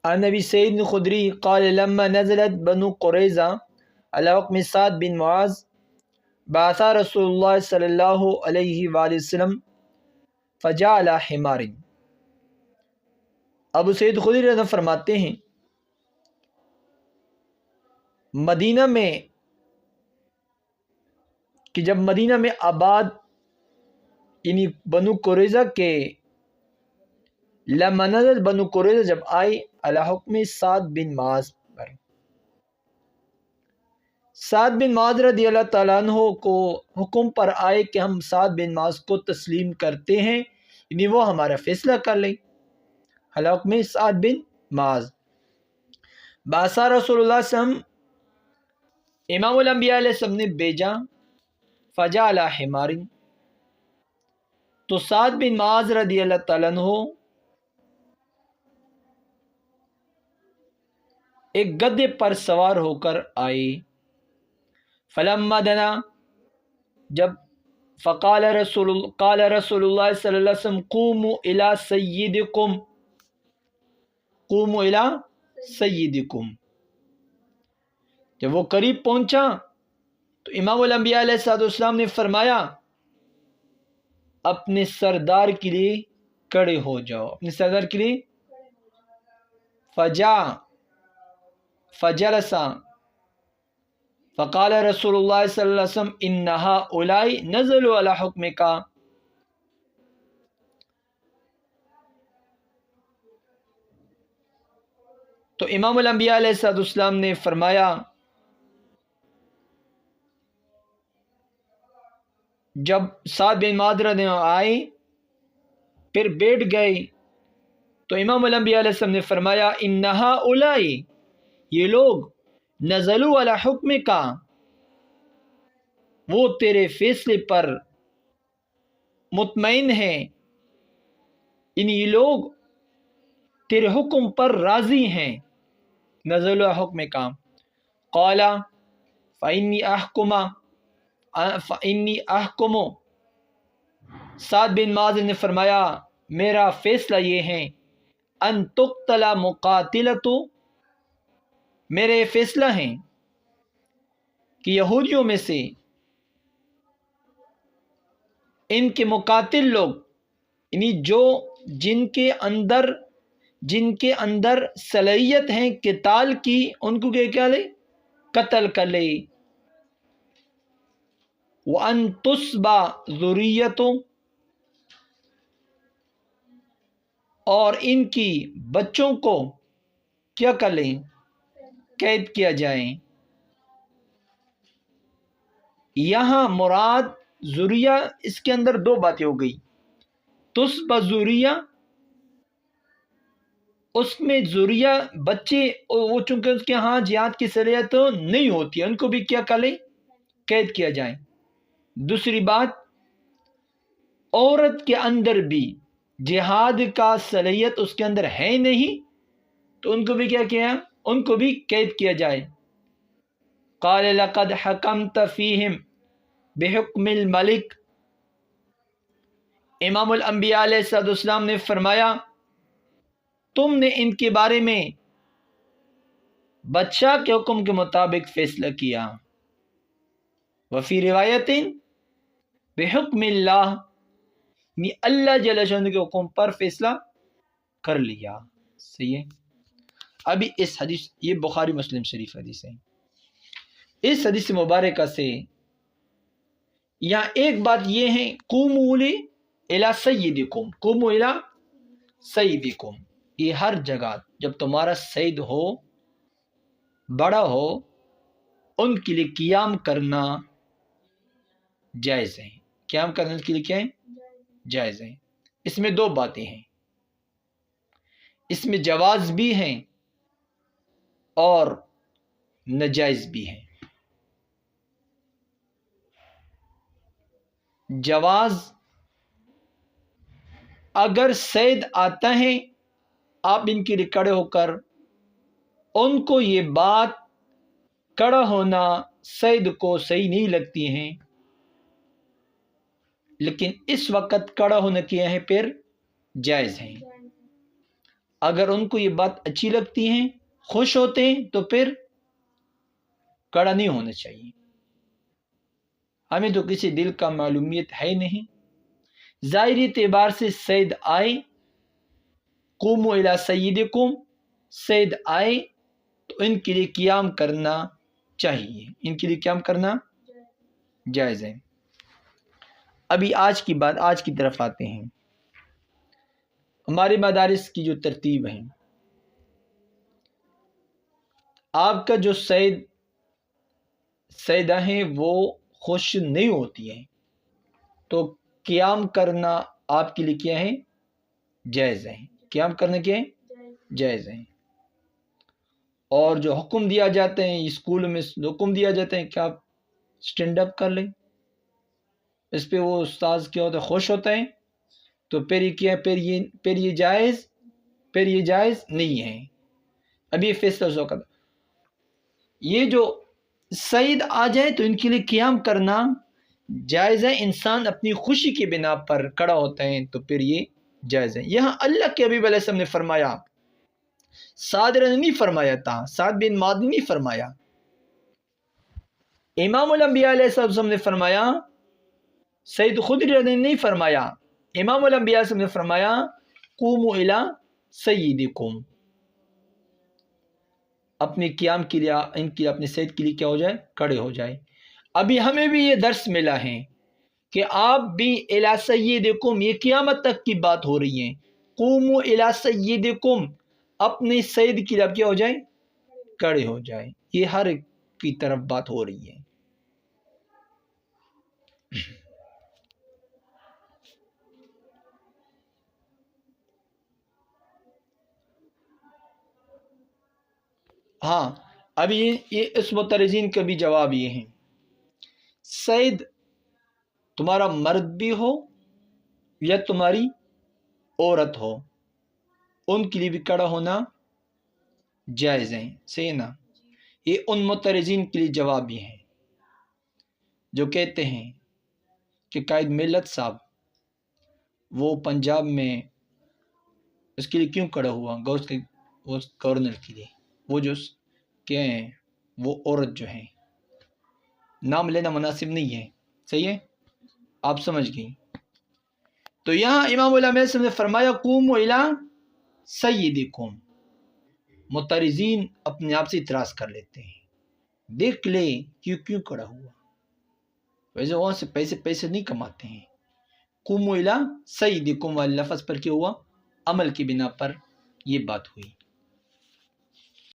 عن ابی سعید الخدری قال لما نزلت بنو قریظہ علی حکم سعد بن معاذ بعث رسول اللہ صلی اللہ علیہ وآلہ وسلم فجاء علی حمار۔ ابو سعید خدری رضی اللہ عنہ فرماتے ہیں مدینہ میں کہ جب مدینہ میں آباد یعنی بنو قریظہ کے لما نزل بنو قریظہ جب آئی علی حکم سعد بن معاذ پر، سعد بن معاذ رضی اللہ تعالیٰ عنہ کو حکم پر آئے کہ ہم سعد بن معاذ کو تسلیم کرتے ہیں، یعنی وہ ہمارا فیصلہ کر لیں۔ علی حکم سعد بن معاذ باسا رسول اللہ صلی اللہ علیہ وسلم، امام الانبیاء علیہ السلام نے بھیجا، فجاء علی حمار، تو سعد بن معاذ رضی اللہ تعالیٰ عنہ ایک گدھے پر سوار ہو کر آئے۔ فلما دنا، جب قال رسول اللہ صلی اللہ علیہ وسلم قوموا الی سیدکم، قوموا الی سیدکم، جب وہ قریب پہنچا تو امام الانبیاء علیہ السلام نے فرمایا اپنے سردار کے لیے کھڑے ہو جاؤ، اپنے سردار کے لیے۔ فجلس فقال رسول اللہ صلی اللہ علیہ وسلم ان هؤلاء نزلوا علی حکمک، تو امام الانبیاء علیہ السلام نے فرمایا جب سعد بن معاذ رضی اللہ عنہ آئے پھر بیٹھ گئے تو امام الانبیاء علیہ السلام نے فرمایا ان هؤلاء، یہ لوگ نزلوا علی حکمک، وہ تیرے فیصلے پر مطمئن ہیں، یعنی یہ لوگ تیرے حکم پر راضی ہیں، نزلوا علی حکمک۔ قال فإنی احکم، سعد بن معاذ نے فرمایا میرا فیصلہ یہ ہے، ان تقتل مقاتلۃ، میرے فیصلہ ہیں کہ یہودیوں میں سے ان کے مقاتل لوگ، یعنی جن کے اندر صلاحیت ہیں قتال کی، ان کو کیا لے، قتل کر لے۔ وَأَن تُصْبَ ذُرِّيَّةٌ، اور ان کی بچوں کو کیا کر لیں، قید کیا جائیں۔ یہاں مراد ذریہ، اس کے اندر دو باتیں ہو گئی، تصب ذریہ، اس میں ذریہ بچے وہ چونکہ اس کے ہاں جہاد کی صلاحیت نہیں ہوتی ہے، ان کو بھی کیا کر لیں، قید کیا جائیں۔ دوسری بات، عورت کے اندر بھی جہاد کا صلاحیت اس کے اندر ہے نہیں، تو ان کو بھی کیا، ان کو بھی قید کیا جائے۔ قال لقد حکمت فیہم بحکم الملک، امام الانبیاء علیہ السلام نے فرمایا تم نے ان کے بارے میں بادشاہ کے حکم کے مطابق فیصلہ کیا۔ وفی روایت بحکم اللہ، یعنی اللہ جل شانہ کے حکم پر فیصلہ کر لیا۔ صحیح ہے۔ ابھی اس حدیث، یہ بخاری مسلم شریف حدیث ہے، اس حدیث مبارکہ سے یہاں ایک بات یہ ہے، قوموا الی سیدکم، قوموا الی سیدکم، یہ ہر جگہ جب تمہارا سید ہو، بڑا ہو، ان کے لیے قیام کرنا جائز ہے، قیام کرنے کے لیے کیا ہے، جائز ہے۔ اس میں دو باتیں ہیں، اس میں جواز بھی ہیں اور ناجائز بھی ہیں۔ جواز، اگر سید آتا ہے آپ ان کے لیے کھڑے ہو کر، ان کو یہ بات کھڑا ہونا سید کو صحیح نہیں لگتی ہیں، لیکن اس وقت کھڑا ہونا کیا ہے پھر جائز ہے۔ اگر ان کو یہ بات اچھی لگتی ہیں، خوش ہوتے ہیں، تو پھر کڑا نہیں ہونا چاہیے۔ ہمیں تو کسی دل کا معلومیت ہے نہیں، ظاہری اعتبار سے سید آئے، قوموا الی سیدکم، سید آئے تو ان کے لیے قیام کرنا چاہیے، ان کے لیے قیام کرنا جائز ہے۔ ابھی آج کی طرف آتے ہیں۔ ہمارے مدارس کی جو ترتیب ہے، آپ کا جو سیدہ ہیں وہ خوش نہیں ہوتی ہیں تو قیام کرنا آپ کے لیے کیا ہے؟ جائز ہے۔ قیام کرنا کیا ہے؟ جائز ہے۔ اور جو حکم دیا جاتے ہیں اسکول میں، حکم دیا جاتے ہیں کہ آپ سٹینڈ اپ کر لیں، اس پہ وہ استاذ کیا ہوتا ہے؟ خوش ہوتا ہے، تو پھر یہ کیا، پھر یہ جائز نہیں ہے۔ ابھی یہ فیصلہ ہو سکتا، یہ جو سید آ جائے تو ان کے لیے قیام کرنا جائز ہے۔ انسان اپنی خوشی کی بنا پر کھڑا ہوتا ہے تو پھر یہ جائز ہے۔ یہاں اللہ کے حبیب علیہ السلام نے فرمایا، سعد نے نہیں فرمایا تھا، سعد بن معاذ نے نہیں فرمایا، امام الانبیاء علیہ السلام نے فرمایا، سید خدری نے نہیں فرمایا، امام الانبیاء علیہ السلام نے فرمایا قوموا الی سیدکم، اپنے قیام کے لیے، ان کے اپنے سید کے لیے کیا ہو جائے؟ کھڑے ہو جائے۔ ابھی ہمیں بھی یہ درس ملا ہے کہ آپ بھی الی سیدکم، یہ قیامت تک کی بات ہو رہی ہے، قوموا الی سیدکم، اپنے سید کے لیے کیا ہو جائے؟ کھڑے ہو جائے۔ یہ ہر ایک کی طرف بات ہو رہی ہے۔ ہاں، اب یہ اس مترجین کا بھی جواب یہ ہے، سید تمہارا مرد بھی ہو یا تمہاری عورت ہو، ان کے لیے بھی کھڑا ہونا جائز ہے، صحیح نا؟ یہ ان مترجین کے لیے جواب یہ ہے جو کہتے ہیں کہ قائد ملت صاحب وہ پنجاب میں اس کے لیے کیوں کھڑا ہوا؟ گورنر کے لیے، وہ جو کیا ہیں، وہ عورت جو ہے، نام لینا مناسب نہیں ہے، صحیح ہے؟ آپ سمجھ گئی؟ تو یہاں امام الانبیاء نے فرمایا قوموا الی سیدکم، مترجین اپنے آپ سے اعتراض کر لیتے ہیں، دیکھ لے کیوں کھڑا ہوا، ویسے وہاں سے پیسے نہیں کماتے ہیں۔ قوموا الی سیدکم واللفظ پر کیا ہوا؟ عمل کی بنا پر یہ بات ہوئی۔